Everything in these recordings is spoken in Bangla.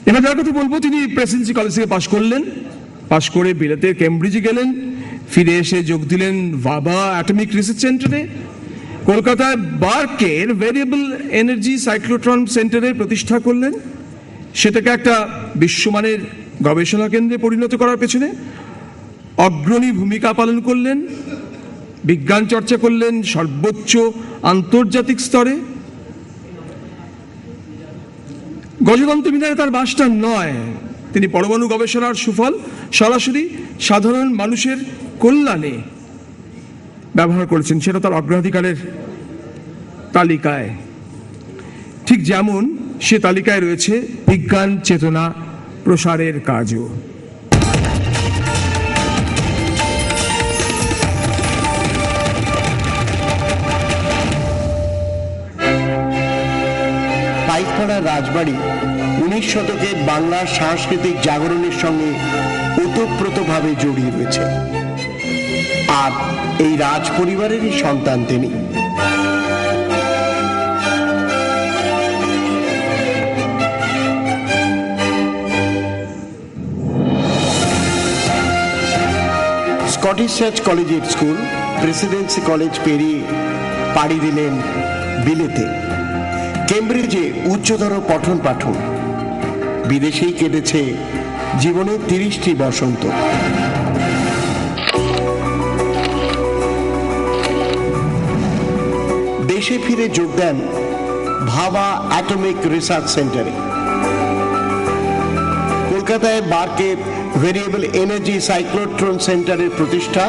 এবার যার কথা বলবো, তিনি প্রেসিডেন্সি কলেজ থেকে পাশ করে বিলেতের কেমব্রিজে গেলেন, ফিরে এসে যোগ দিলেন ভাবা অ্যাটমিক রিসার্চ সেন্টারে। কলকাতায় বার্কের ভেরিয়েবল এনার্জি সাইক্লোট্রন সেন্টারে প্রতিষ্ঠা করলেন। সেটাকে একটা বিশ্বমানের গবেষণা কেন্দ্রে পরিণত করার পেছনে অগ্রণী ভূমিকা পালন করলেন। বিজ্ঞান চর্চা করলেন সর্বোচ্চ আন্তর্জাতিক স্তরে। গজতন্ত্র বিধানে তার বাসটা নয়, তিনি পরমাণু গবেষণার সুফল সরাসরি সাধারণ মানুষের কল্যাণে ব্যবহার করেছেন, সেটা তার অগ্রাধিকারের তালিকায়। ঠিক যেমন সে তালিকায় রয়েছে বিজ্ঞান চেতনা প্রসারের কাজও। পাইকপাড়ার রাজবাড়ি 19 শতকের বাংলার সাংস্কৃতিক জাগরণের সঙ্গে ওতপ্রোতভাবে জড়িয়ে রয়েছে। আর এই রাজ পরিবারেরই সন্তান তিনি। Scottish church collegiate school, Presidency college পেরিয়ে পাড়ি দিলেন বিলেতে। কেমব্রিজে উচ্চতর পঠন পাঠন। বিদেশেই কেটেছে জীবনের 30টি বসন্ত। দেশে ফিরে যোগ দেন ভাবা অ্যাটমিক রিসার্চ সেন্টারে। কলকাতায় বার্কের ভেরিয়েবল এনার্জি সাইক্লোট্রন সেন্টারের প্রতিষ্ঠা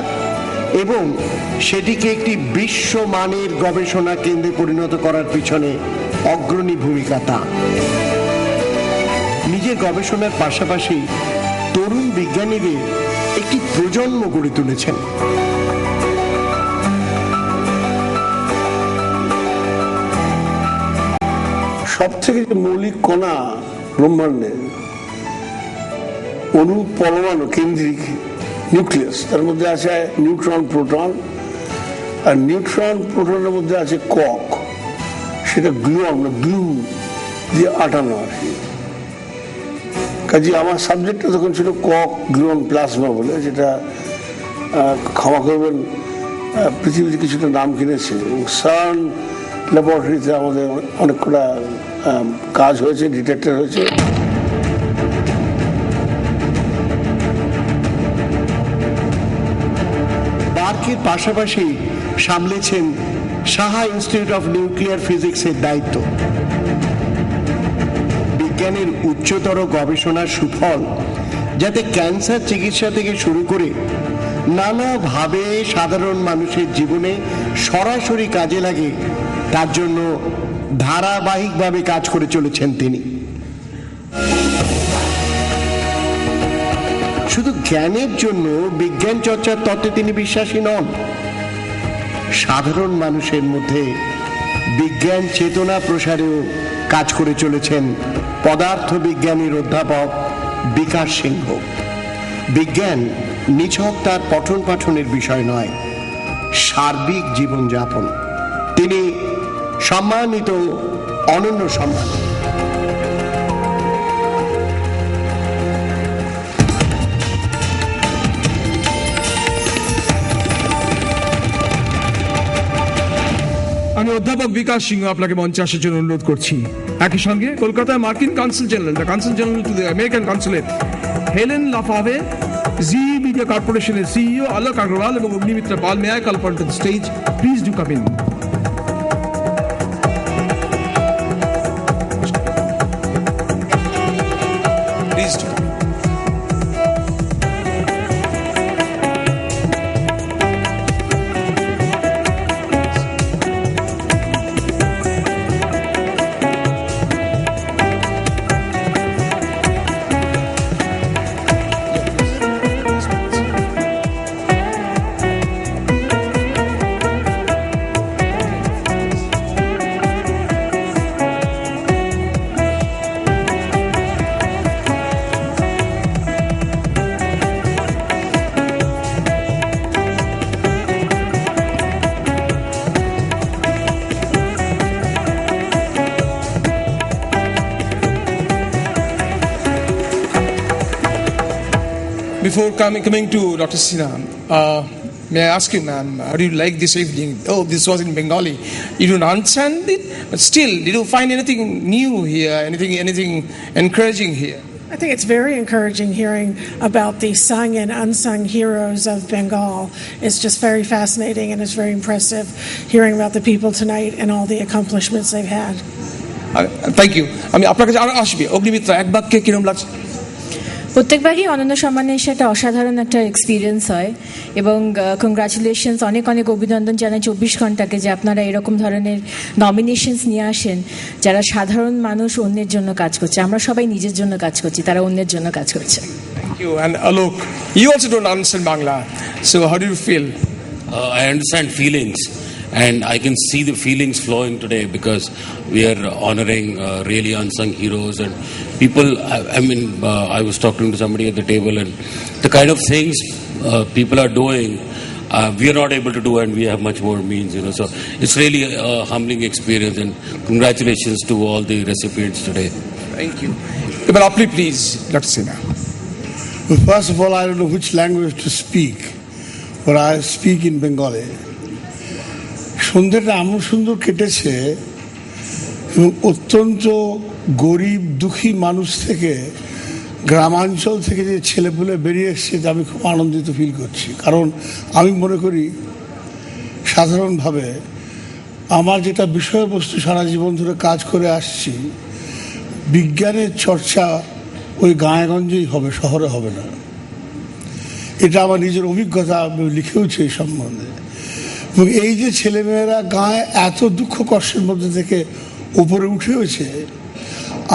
এবং সেটিকে একটি বিশ্বমানের গবেষণা কেন্দ্রে পরিণত করার পিছনে অগ্রণী ভূমিকা তার। নিজের গবেষণার পাশাপাশি তরুণ বিজ্ঞানীদের একটি প্রজন্ম গড়ে তুলেছেন। সব থেকে মৌলিক কণা ব্রহ্মাণ্ডে অণু, পরমাণু, কেন্দ্রিক নিউক্লিয়াস, তার মধ্যে আছে নিউট্রন, প্রোটন, আর নিউট্রন প্রোটনের মধ্যে আছে কক, সেটা গ্লু দিয়ে আটানো আর কি। কাজে আমার সাবজেক্টটা তখন ছিল কক গ্লুন প্লাজমা বলে, যেটা ক্ষমা করবেন পৃথিবীতে কিছুটা নাম কিনেছে। সার্ন ল্যাবরেটরিতে আমাদের অনেক কটা কাজ হয়েছে, ডিটেক্টর হয়েছে। বার্কের পাশাপাশি সামলেছেন সাহা ইনস্টিটিউট অফ নিউক্লিয়ার ফিজিক্সের দায়িত্ব। বিজ্ঞানের উচ্চতর গবেষণার সুফল যাতে ক্যান্সার চিকিৎসা থেকে শুরু করে নানাভাবে সাধারণ মানুষের জীবনে সরাসরি কাজে লাগে, তার জন্য ধারাবাহিকভাবে কাজ করে চলেছেন তিনি। শুধু জ্ঞানের জন্য বিজ্ঞান চর্চার তত্ত্বে তিনি বিশ্বাসী নন, সাধারণ মানুষের মধ্যে বিজ্ঞান চেতনা প্রসারেও কাজ করে চলেছেন পদার্থ বিজ্ঞানীর অধ্যাপক বিকাশ সিংহ। বিজ্ঞান নিছক তার পঠন পাঠনের বিষয় নয়, সার্বিক জীবনযাপন। তিনি সম্মানিত, অনন্য সম্মান। আমি অধ্যাপক বিকাশ সিংহ আপনাকে মঞ্চে আসার জন্য অনুরোধ করছি। একই সঙ্গে কলকাতায় মার্কিন consul general, the consul general to the American consulate, Helen Lafave, Zee media কর্পোরেশনের সিইও আলোক আগরওয়াল এবং Agnimitra Paul, may I call upon to the stage? Please do come in. Please do. before coming to Dr. Sinha, may I ask you, ma'am, how do you like this evening? Oh, this was in Bengali. You don't understand it, but still, did you find anything new here? Anything encouraging here? I think it's very encouraging hearing about the sung and unsung heroes of Bengal. It's just very fascinating, and it's very impressive hearing about the people tonight and all the accomplishments they've had. Thank you. আমি আপনার কাছে আরো আসবি অগ্নিমিত্র এক বাক্যে কিরম লাগছে? প্রত্যেকবারই অনন্য সম্মানে এসে একটা অসাধারণ একটা এক্সপিরিয়েন্স হয় এবং কংগ্রাচুলেশনস, অনেক অনেক অভিনন্দন জানাই 24 ঘন্টাকে যে আপনারা এরকম ধরনের নমিনেশনস নিয়ে আসেন যারা সাধারণ মানুষ অন্যের জন্য কাজ করছে। আমরা সবাই নিজের জন্য কাজ করছি, তারা অন্যের জন্য কাজ করছে। Thank you. And Alok, you also don't understand Bangla, so how do you feel? I understand feelings, and I can see the feelings flowing today because we are honoring really unsung heroes and people. I was talking to somebody at the table, and the kind of things people are doing, we are not able to do, and we have much more means, So it's really a humbling experience, and congratulations to all the recipients today. Thank you. But Apli, please, Dr. Sinha. Well, first of all, I don't know which language to speak, but I speak in Bengali. সন্ধ্যাটা এমন সুন্দর কেটেছে এবং অত্যন্ত গরিব দুঃখী মানুষ থেকে, গ্রামাঞ্চল থেকে যে ছেলেপুলে বেরিয়ে এসছে, আমি খুব আনন্দিত ফিল করছি। কারণ আমি মনে করি সাধারণভাবে আমার যেটা বিষয়বস্তু সারা জীবন ধরে কাজ করে আসছি, বিজ্ঞানের চর্চা ওই গাঁয়েগঞ্জেই হবে, শহরে হবে না। এটা আমার নিজের অভিজ্ঞতা, আমি লিখেওছি এই সম্বন্ধে। এবং এই যে ছেলেমেয়েরা গায়ে এত দুঃখ কষ্টের মধ্যে থেকে উপরে উঠে হয়েছে,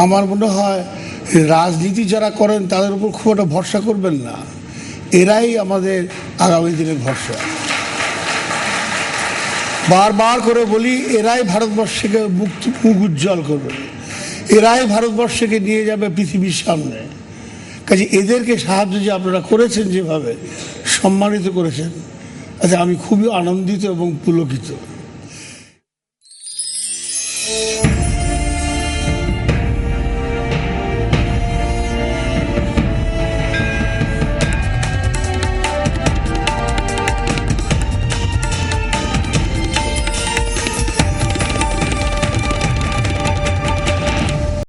আমার মনে হয় রাজনীতি যারা করেন তাদের উপর খুব একটা ভরসা করবেন না, এরাই আমাদের আগামী দিনের ভরসা। বারবার করে বলি, এরাই ভারতবর্ষকে মুখ উজ্জ্বল করবে, এরাই ভারতবর্ষকে নিয়ে যাবে পৃথিবীর সামনে। কাজে এদেরকে সাহায্য যে আপনারা করেছেন, যেভাবে সম্মানিত করেছেন, আচ্ছা আমি খুবই আনন্দিত এবং পুলকিত।